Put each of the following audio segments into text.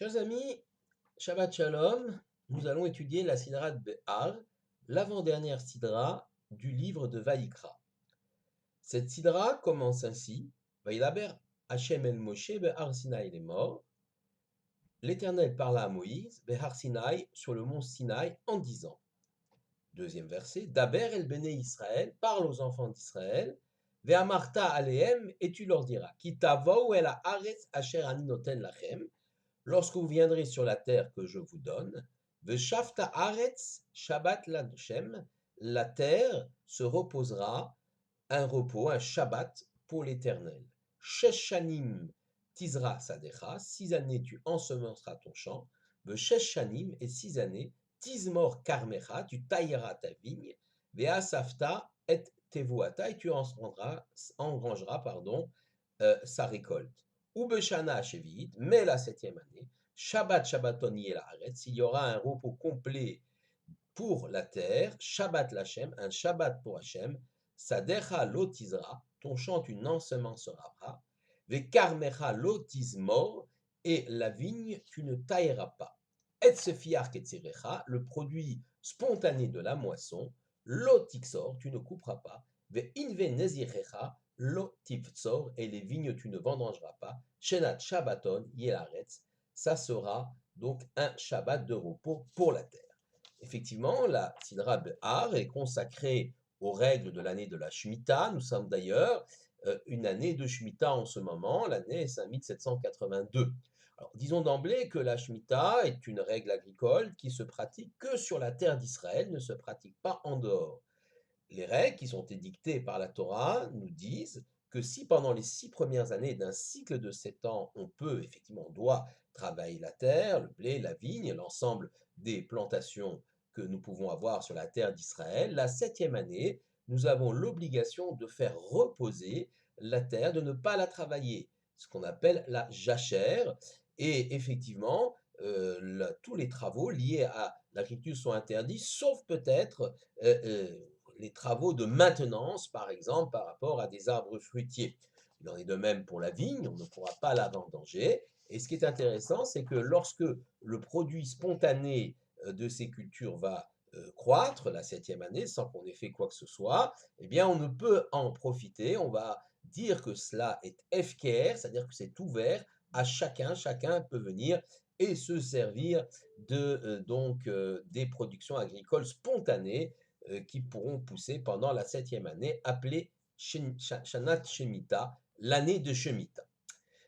Chers amis, Shabbat Shalom, nous allons étudier la Sidra de Behar, l'avant-dernière Sidra du livre de Vaïkra. Cette Sidra commence ainsi: Vaïlaber Hashem el Moshe Behar Sinaï les morts. L'Éternel parla à Moïse, Behar Sinaï, sur le mont Sinaï, en disant. Deuxième verset: Daber el Bene Israël, parle aux enfants d'Israël, Ve'amarta alehem, et tu leur diras, Ki tavou el haaretz asher ani noten lachem. Lorsque vous viendrez sur la terre que je vous donne, Veshafta Haaretz Shabbat Lashem, la terre se reposera, un repos, un Shabbat pour l'Éternel. Sheshanim Tizra Sadecha, 6 années tu ensemenceras ton champ, Vesheshanim, et 6 années, Tizmor Karmecha, tu tailleras ta vigne, Veasafta et Tevuata, et tu engrangeras sa récolte. Ou Beshana Shevit, mais la 7e année, Shabbat Shabbaton Yelaharetz, il y aura un repos complet pour la terre, Shabbat Lachem, un Shabbat pour Hachem, Sadecha Lotizra, ton champ tu n'ensemenceras pas, Vekarmecha Lotizmor, et la vigne tu ne tailleras pas. Et Sefiar Ketzirecha, le produit spontané de la moisson, Lotixor, tu ne couperas pas, Veinve Nezirecha, Lotivtsor, et les vignes tu ne vendangeras pas, Shenat Shabbaton Yelaretz, ça sera donc un Shabbat de repos pour la terre. Effectivement, la Sidra Behar est consacrée aux règles de l'année de la Shemitah. Nous sommes d'ailleurs une année de Shemitah en ce moment, l'année 5782. Alors, disons d'emblée que la Shemitah est une règle agricole qui se pratique que sur la terre d'Israël, ne se pratique pas en dehors. Les règles qui sont édictées par la Torah nous disent que si pendant les 6 premières années d'un cycle de 7 ans, on doit travailler la terre, le blé, la vigne, l'ensemble des plantations que nous pouvons avoir sur la terre d'Israël, la 7e année, nous avons l'obligation de faire reposer la terre, de ne pas la travailler, ce qu'on appelle la jachère. Et effectivement, tous les travaux liés à l'agriculture sont interdits, sauf peut-être les travaux de maintenance, par exemple, par rapport à des arbres fruitiers. Il en est de même pour la vigne, on ne pourra pas la vendanger. Et ce qui est intéressant, c'est que lorsque le produit spontané de ces cultures va croître la 7e année, sans qu'on ait fait quoi que ce soit, eh bien, on ne peut en profiter. On va dire que cela est efker, c'est-à-dire que c'est ouvert à chacun. Chacun peut venir et se servir des productions agricoles spontanées qui pourront pousser pendant la 7e année, appelée Shanat Shemitah, l'année de Shemitah.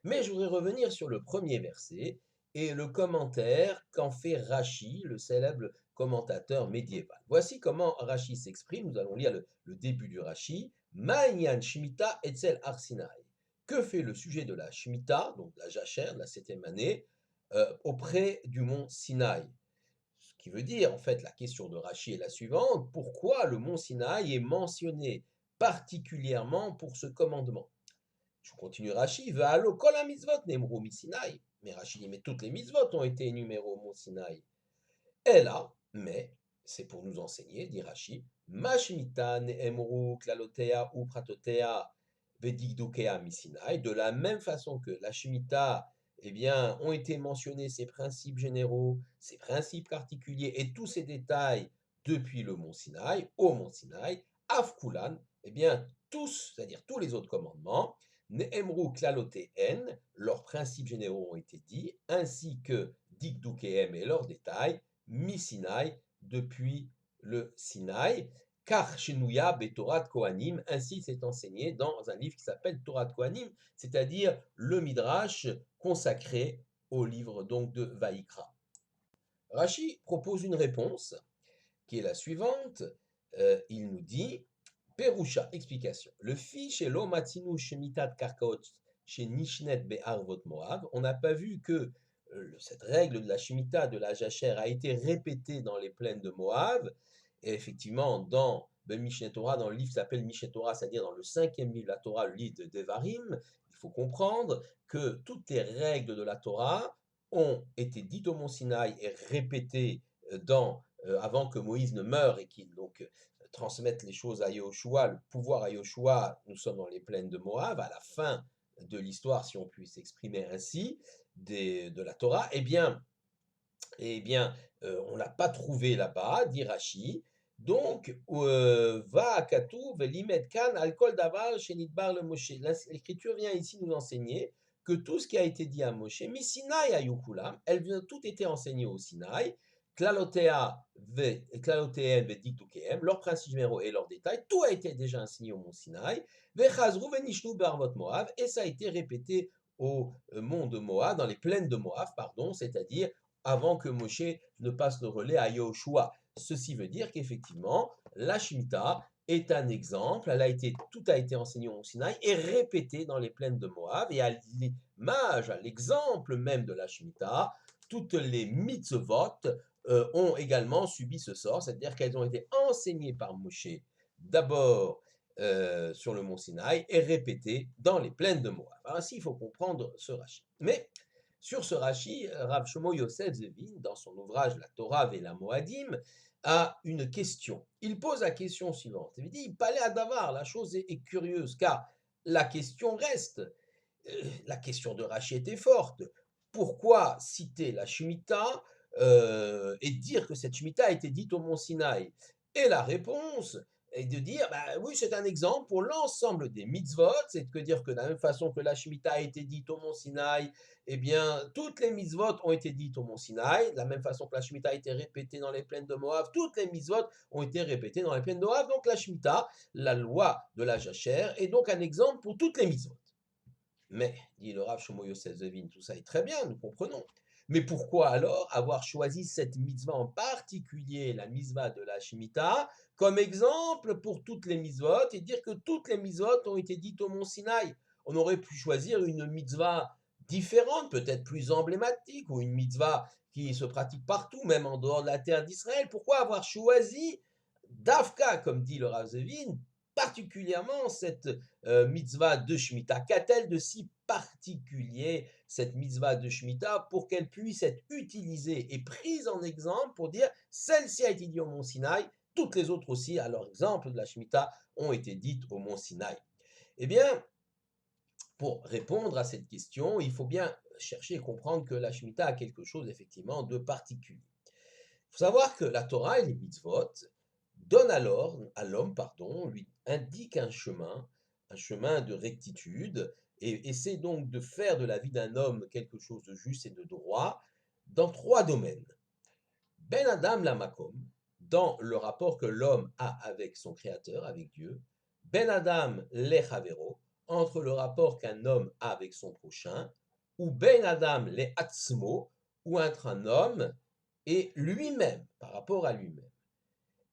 Mais je voudrais revenir sur le premier verset et le commentaire qu'en fait Rashi, le célèbre commentateur médiéval. Voici comment Rashi s'exprime. Nous allons lire le début du Rashi. Ma'inyan Shemitah etzel Har Sinai. Que fait le sujet de la Shemitah, donc de la jachère de la 7e année, auprès du mont Sinaï? Ce qui veut dire, en fait, la question de Rashi est la suivante: pourquoi le mont Sinaï est mentionné particulièrement pour ce commandement? Je continue Rashi, Ve'alo kol ha-mitzvot nemru mi-Sinaï. Mais Rashi dit, mais toutes les mitzvot ont été énumérées au mont Sinaï. Et là, mais, c'est pour nous enseigner, dit Rashi, Ma Shemitah ne'emru klalotea ou pratotea ve'digdukea mi-Sinaï. De la même façon que la Shemitah, eh bien, ont été mentionnés ses principes généraux, ses principes particuliers et tous ces détails depuis le mont Sinaï, au mont Sinaï, Afkulan, eh bien, tous, c'est-à-dire tous les autres commandements, Ne'emru klaloteen, leurs principes généraux ont été dits, ainsi que Dikdukehem et leurs détails, mi-Sinaï, depuis le Sinaï, car Shenouya Betorat Kohanim, ainsi c'est enseigné dans un livre qui s'appelle Torat Kohanim, c'est-à-dire le Midrash consacré au livre donc de Vaïkra. Rashi propose une réponse qui est la suivante. Il nous dit, Perusha, explication. Le fi chez l'Omatinu Shemitat Karkaot chez Nishnet Be'arvot Moab, on n'a pas vu que cette règle de la Shemitah, de la jachère, a été répétée dans les plaines de Moab, et effectivement dans Mishneh Torah, dans le livre qui s'appelle Mishneh Torah, c'est-à-dire dans le 5e livre de la Torah, le livre de Devarim, il faut comprendre que toutes les règles de la Torah ont été dites au mont Sinaï et répétées avant que Moïse ne meure et qu'il donc transmette les choses à Yoshua, le pouvoir à Yoshua. Nous sommes dans les plaines de Moab, à la fin de l'histoire, si on peut s'exprimer ainsi, de la Torah, on l'a pas trouvé là-bas, dit Rashi. Donc, va katuv limed kan al kol davar shenidbar le Moshe. L'Écriture vient ici nous enseigner que tout ce qui a été dit à Moshe, mi Sinaï ayukulam, tout était enseigné au Sinaï, klaloteem ve diktukeem, leurs principes généraux et leurs détails, tout a été déjà enseigné au mont Sinaï, ve chazru ve nishnu barvot Moav, et ça a été répété au mont de Moab, dans les plaines de Moab, pardon, c'est-à-dire avant que Moshe ne passe le relais à Yahushua. Ceci veut dire qu'effectivement, la Shemitah est un exemple, tout a été enseigné au Sinaï et répété dans les plaines de Moab, et à l'image, à l'exemple même de la Shemitah, toutes les mitzvot ont également subi ce sort, c'est-à-dire qu'elles ont été enseignées par Moshe d'abord sur le mont Sinaï et répétées dans les plaines de Moab. Ainsi, il faut comprendre ce Rashi. Mais sur ce Rashi, Rav Shlomo Yosef Zevin, dans son ouvrage La Torah et la Moadim, a une question. Il pose la question suivante. Il dit, Palais à Davar, la chose est curieuse, car la question reste. La question de Rashi était forte. Pourquoi citer la Shemitah et dire que cette Shemitah a été dite au mont Sinaï? Et la réponse est de dire, oui, c'est un exemple pour l'ensemble des mitzvot, c'est de dire que de la même façon que la Shemitah a été dite au mont Sinaï, eh bien, toutes les mitzvot ont été dites au mont Sinaï, de la même façon que la Shemitah a été répétée dans les plaines de Moab, toutes les mitzvot ont été répétées dans les plaines de Moab, donc la Shemitah, la loi de la jachère, est donc un exemple pour toutes les mitzvot. Mais, dit le Rav Shlomo Yosef Zevin, tout ça est très bien, nous comprenons. Mais pourquoi alors avoir choisi cette mitzvah en particulier, la mitzvah de la Shemitah, comme exemple pour toutes les mitzvot et dire que toutes les mitzvot ont été dites au mont Sinaï? On aurait pu choisir une mitzvah différente, peut-être plus emblématique, ou une mitzvah qui se pratique partout, même en dehors de la terre d'Israël. Pourquoi avoir choisi d'Afka, comme dit le Rav Zevin, particulièrement cette mitzvah de Shemitah? Qu'a-t-elle de si particulier, cette mitzvah de Shemitah, pour qu'elle puisse être utilisée et prise en exemple pour dire celle-ci a été dite au mont Sinaï, toutes les autres aussi, à leur exemple de la Shemitah, ont été dites au mont Sinaï? Eh bien, pour répondre à cette question, il faut bien chercher et comprendre que la Shemitah a quelque chose effectivement de particulier. Il faut savoir que la Torah et les mitzvot donnent alors à l'homme, lui indiquent un chemin de rectitude, et essaie donc de faire de la vie d'un homme quelque chose de juste et de droit dans trois domaines. Ben Adam la Makom, dans le rapport que l'homme a avec son créateur, avec Dieu. Ben Adam le Chavero, entre le rapport qu'un homme a avec son prochain. Ou Ben Adam le Atzmo, ou entre un homme et lui-même, par rapport à lui-même.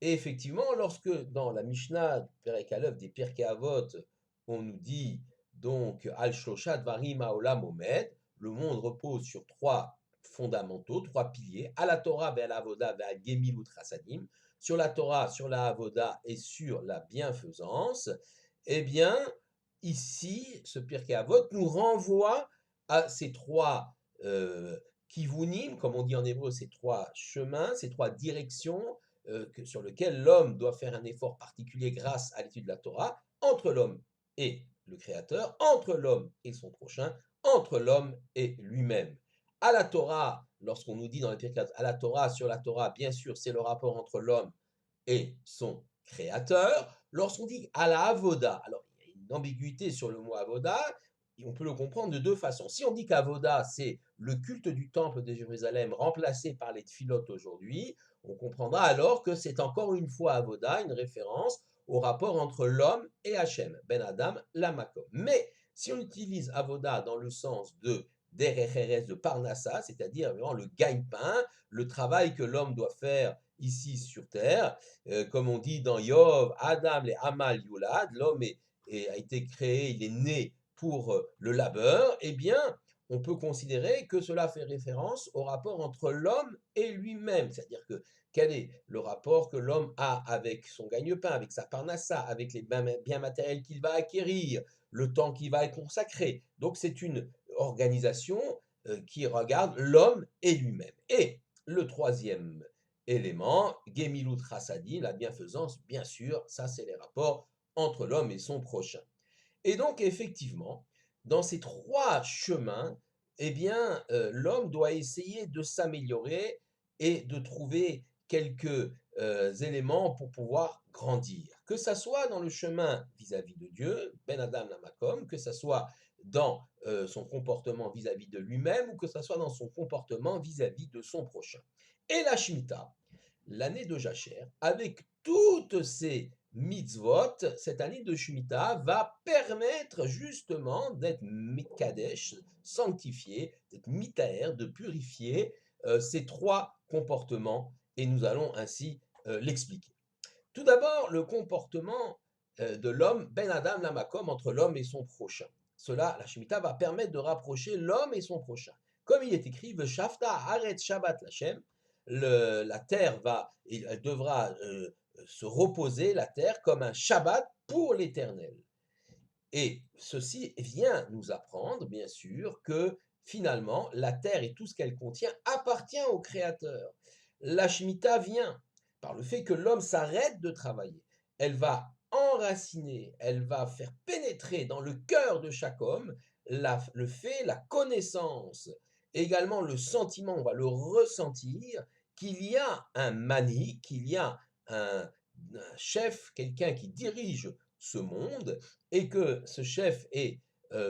Et effectivement, lorsque dans la Mishnah Perek Aleph des Pirkei Avot, on nous dit donc Al Shlosha Dvarim Haolam Omed, le monde repose sur trois fondamentaux, trois piliers, à la Torah, à la Avoda, à Gemilut Chasadim, sur la Torah, sur la Avoda et sur la bienfaisance. Eh bien, ici, ce Pirkei Avot nous renvoie à ces trois kivunim, comme on dit en hébreu, ces trois chemins, ces trois directions sur lequel l'homme doit faire un effort particulier grâce à l'étude de la Torah, entre l'homme et le Créateur, entre l'homme et son prochain, entre l'homme et lui-même. À la Torah, lorsqu'on nous dit dans les Pirkei à la Torah, sur la Torah, bien sûr, c'est le rapport entre l'homme et son Créateur. Lorsqu'on dit à la Avoda, alors il y a une ambiguïté sur le mot Avoda, et on peut le comprendre de deux façons. Si on dit qu'Avoda, c'est le culte du temple de Jérusalem remplacé par les tfilotes aujourd'hui, on comprendra alors que c'est encore une fois Avoda, une référence au rapport entre l'homme et Hachem, Ben Adam, la Makom. Mais si on utilise Avoda dans le sens de Derecheres, de Parnassa, c'est-à-dire vraiment le gagne-pain, le travail que l'homme doit faire ici sur terre, comme on dit dans Yov, Adam le Amal Yulad, l'homme a été créé, il est né pour le labeur, eh bien, on peut considérer que cela fait référence au rapport entre l'homme et lui-même, c'est-à-dire que quel est le rapport que l'homme a avec son gagne-pain, avec sa parnassa, avec les biens matériels qu'il va acquérir, le temps qu'il va y consacrer. Donc c'est une organisation qui regarde l'homme et lui-même. Et le troisième élément, Gemilut Chassadim, la bienfaisance, bien sûr, ça c'est les rapports entre l'homme et son prochain. Et donc effectivement, dans ces trois chemins, eh bien, l'homme doit essayer de s'améliorer et de trouver quelques éléments pour pouvoir grandir. Que ça soit dans le chemin vis-à-vis de Dieu, Ben Adam Lamakom, que ça soit dans son comportement vis-à-vis de lui-même ou que ça soit dans son comportement vis-à-vis de son prochain. Et la Shemitah, l'année de Jacher, avec toutes ces mitzvot, cette année de Shemitah va permettre justement d'être Mikadesh, sanctifié, d'être Mitaer, de purifier ces trois comportements et nous allons ainsi l'expliquer. Tout d'abord, le comportement de l'homme, Ben Adam Lamakom, entre l'homme et son prochain. Cela, la Shemitah va permettre de rapprocher l'homme et son prochain. Comme il est écrit, Veshafta Haaretz Shabbat Lachem, la terre elle devra se reposer, la terre, comme un Shabbat pour l'Éternel. Et ceci vient nous apprendre, bien sûr, que finalement, la terre et tout ce qu'elle contient appartient au Créateur. La Shemitah vient par le fait que l'homme s'arrête de travailler. Elle va enraciner, elle va faire pénétrer dans le cœur de chaque homme le fait, la connaissance, également le sentiment, on va le ressentir, qu'il y a un mani, qu'il y a un chef, quelqu'un qui dirige ce monde, et que ce chef est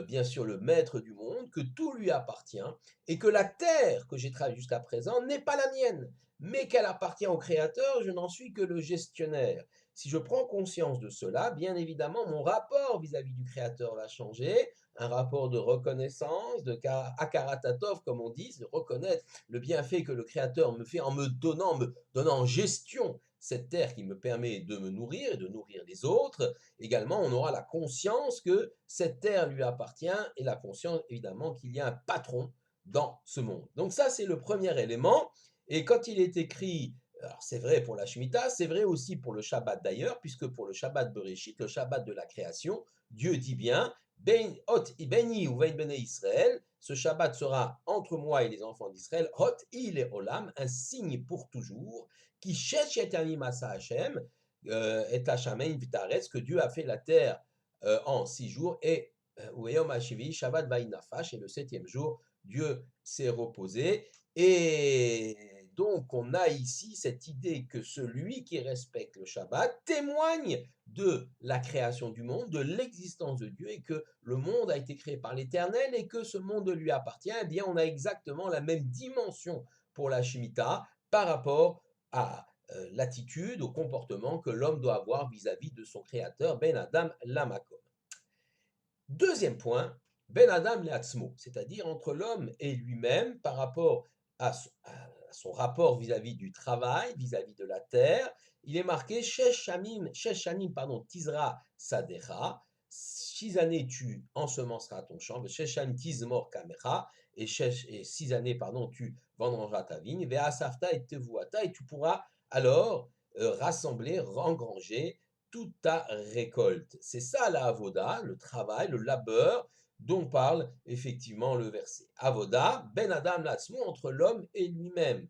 bien sûr le maître du monde, que tout lui appartient, et que la terre que j'ai travaillée jusqu'à présent n'est pas la mienne, mais qu'elle appartient au Créateur, je n'en suis que le gestionnaire. Si je prends conscience de cela, bien évidemment, mon rapport vis-à-vis du Créateur va changer, un rapport de reconnaissance, de akaratatov, comme on dit, de reconnaître le bienfait que le Créateur me fait en me donnant en gestion cette terre qui me permet de me nourrir et de nourrir les autres. Également, on aura la conscience que cette terre lui appartient et la conscience, évidemment, qu'il y a un patron dans ce monde. Donc ça, c'est le premier élément. Et quand il est écrit, alors c'est vrai pour la Shemitah, c'est vrai aussi pour le Shabbat d'ailleurs, puisque pour le Shabbat Bereshit, le Shabbat de la création, Dieu dit bien, Beni ou Bene Israël, ce Shabbat sera entre moi et les enfants d'Israël, Hot il et Olam, un signe pour toujours, qui cherche Eternim Asa Hashem, et Hashamein Vitaretz, que Dieu a fait la terre en 6 jours, et Uyom Hashivi, Shabbat Vainafash, et le 7e jour, Dieu s'est reposé. Et donc, on a ici cette idée que celui qui respecte le Shabbat témoigne de la création du monde, de l'existence de Dieu, et que le monde a été créé par l'Éternel et que ce monde lui appartient. Eh bien, on a exactement la même dimension pour la Shemitah par rapport à l'attitude, au comportement que l'homme doit avoir vis-à-vis de son créateur, Ben Adam Lamakom. Deuxième point, Ben Adam Leatzmo, c'est-à-dire entre l'homme et lui-même par rapport à son rapport vis-à-vis du travail, vis-à-vis de la terre. Il est marqué Shesh Shanim, Tizra Sadecha, 6 années tu ensemenceras ton champ, Shesh Shanim Tizmor Kamecha, et 6 années, tu vendangeras ta vigne, Ve'asafta et Tevuata, et tu pourras alors rassembler, engranger toute ta récolte. C'est ça la avoda, le travail, le labeur dont parle effectivement le verset. Avoda, ben adam latzmo, entre l'homme et lui-même.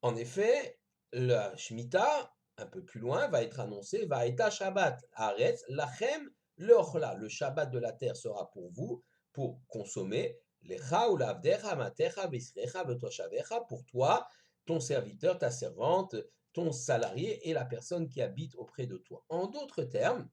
En effet, la Shemitah, un peu plus loin, va être annoncée, va être Shabbat, Aretz, Lachem, le le Shabbat de la terre sera pour vous, pour consommer, Lecha ou lavdecha, matecha, visrecha, vetoshavecha, pour toi, ton serviteur, ta servante, ton salarié et la personne qui habite auprès de toi. En d'autres termes,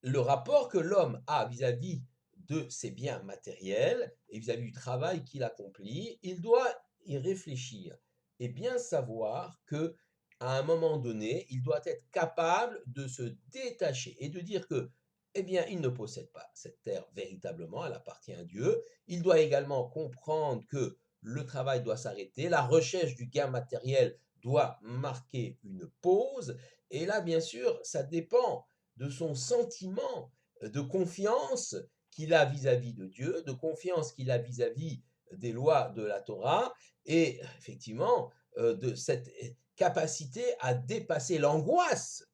le rapport que l'homme a vis-à-vis de ses biens matériels et vis-à-vis du travail qu'il accomplit, il doit y réfléchir et bien savoir que à un moment donné, il doit être capable de se détacher et de dire que, eh bien, il ne possède pas cette terre véritablement, elle appartient à Dieu. Il doit également comprendre que le travail doit s'arrêter, la recherche du gain matériel doit marquer une pause. Et là, bien sûr, ça dépend de son sentiment de confiance qu'il a vis-à-vis de Dieu, de confiance qu'il a vis-à-vis des lois de la Torah, et effectivement de cette capacité à dépasser l'angoisse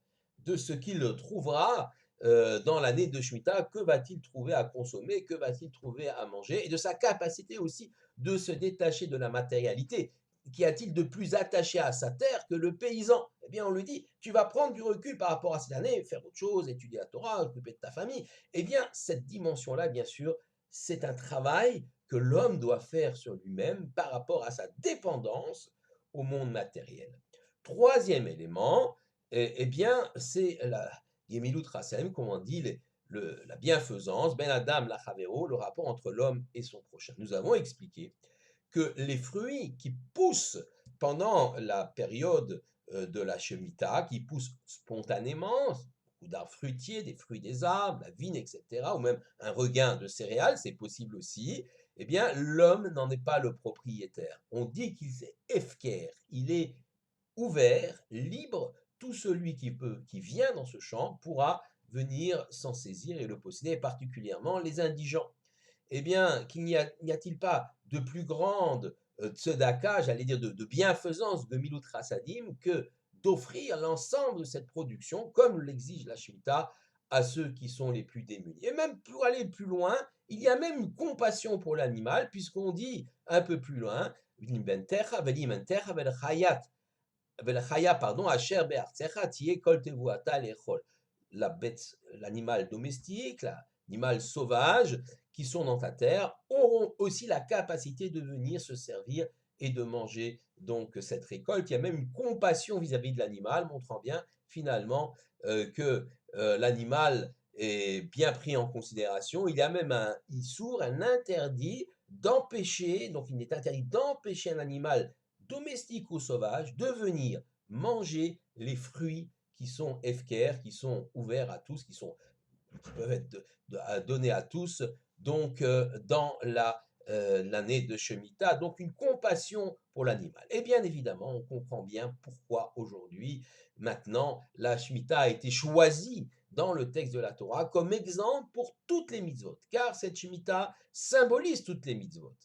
de ce qu'il trouvera dans l'année de Shemitah, que va-t-il trouver à consommer, que va-t-il trouver à manger, et de sa capacité aussi de se détacher de la matérialité. Qu'y a-t-il de plus attaché à sa terre que le paysan? Eh bien, on lui dit, tu vas prendre du recul par rapport à cette année, faire autre chose, étudier la Torah, occuper de ta famille. Eh bien, cette dimension-là, bien sûr, c'est un travail que l'homme doit faire sur lui-même par rapport à sa dépendance au monde matériel. Troisième élément, eh bien, c'est la Gemilut Rasem, comme on dit, la bienfaisance, Ben Adam Lachavero, le rapport entre l'homme et son prochain. Nous avons expliqué que les fruits qui poussent pendant la période de la Shemitah, qui poussent spontanément, ou d'arbres fruitiers, des fruits des arbres, la vigne, etc., ou même un regain de céréales, c'est possible aussi, eh bien, l'homme n'en est pas le propriétaire. On dit qu'il est efker, il est ouvert, libre, tout celui qui vient dans ce champ pourra venir s'en saisir et le posséder, particulièrement les indigents. Eh bien, n'y a-t-il pas de plus grande tzedaka, j'allais dire de bienfaisance de Milut Rasadim, que d'offrir l'ensemble de cette production, comme l'exige la Shemitah, à ceux qui sont les plus démunis. Et même pour aller plus loin, il y a même une compassion pour l'animal, puisqu'on dit un peu plus loin, la bête, l'animal domestique, l'animal sauvage qui sont dans ta terre auront aussi la capacité de venir se servir et de manger donc cette récolte. Il y a même une compassion vis-à-vis de l'animal, montrant bien finalement que l'animal est bien pris en considération. Il y a même un issour, un interdit d'empêcher, donc il est interdit d'empêcher un animal domestique ou sauvage de venir manger les fruits qui sont efker, qui sont ouverts à tous, qui peuvent être donnés à tous, donc dans l'année de Shemitah, donc une compassion pour l'animal. Et bien évidemment, on comprend bien pourquoi aujourd'hui, maintenant, la Shemitah a été choisie dans le texte de la Torah comme exemple pour toutes les mitzvot, car cette Shemitah symbolise toutes les mitzvot.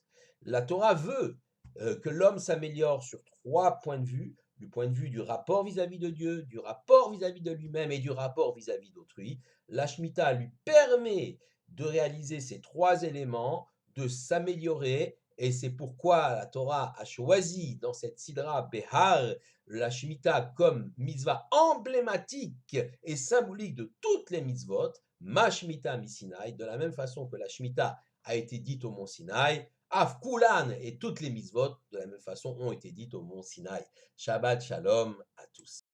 La Torah veut que l'homme s'améliore sur 3 points de vue, du point de vue du rapport vis-à-vis de Dieu, du rapport vis-à-vis de lui-même et du rapport vis-à-vis d'autrui. La Shemitah lui permet de réaliser ces 3 éléments, de s'améliorer, et c'est pourquoi la Torah a choisi dans cette Sidra Behar la Shemitah comme mitzvah emblématique et symbolique de toutes les mitzvot, ma Shemitah mi Sinaï, de la même façon que la Shemitah a été dite au mont Sinaï, Afkulan et toutes les mitzvot de la même façon ont été dites au mont Sinaï. Shabbat Shalom à tous.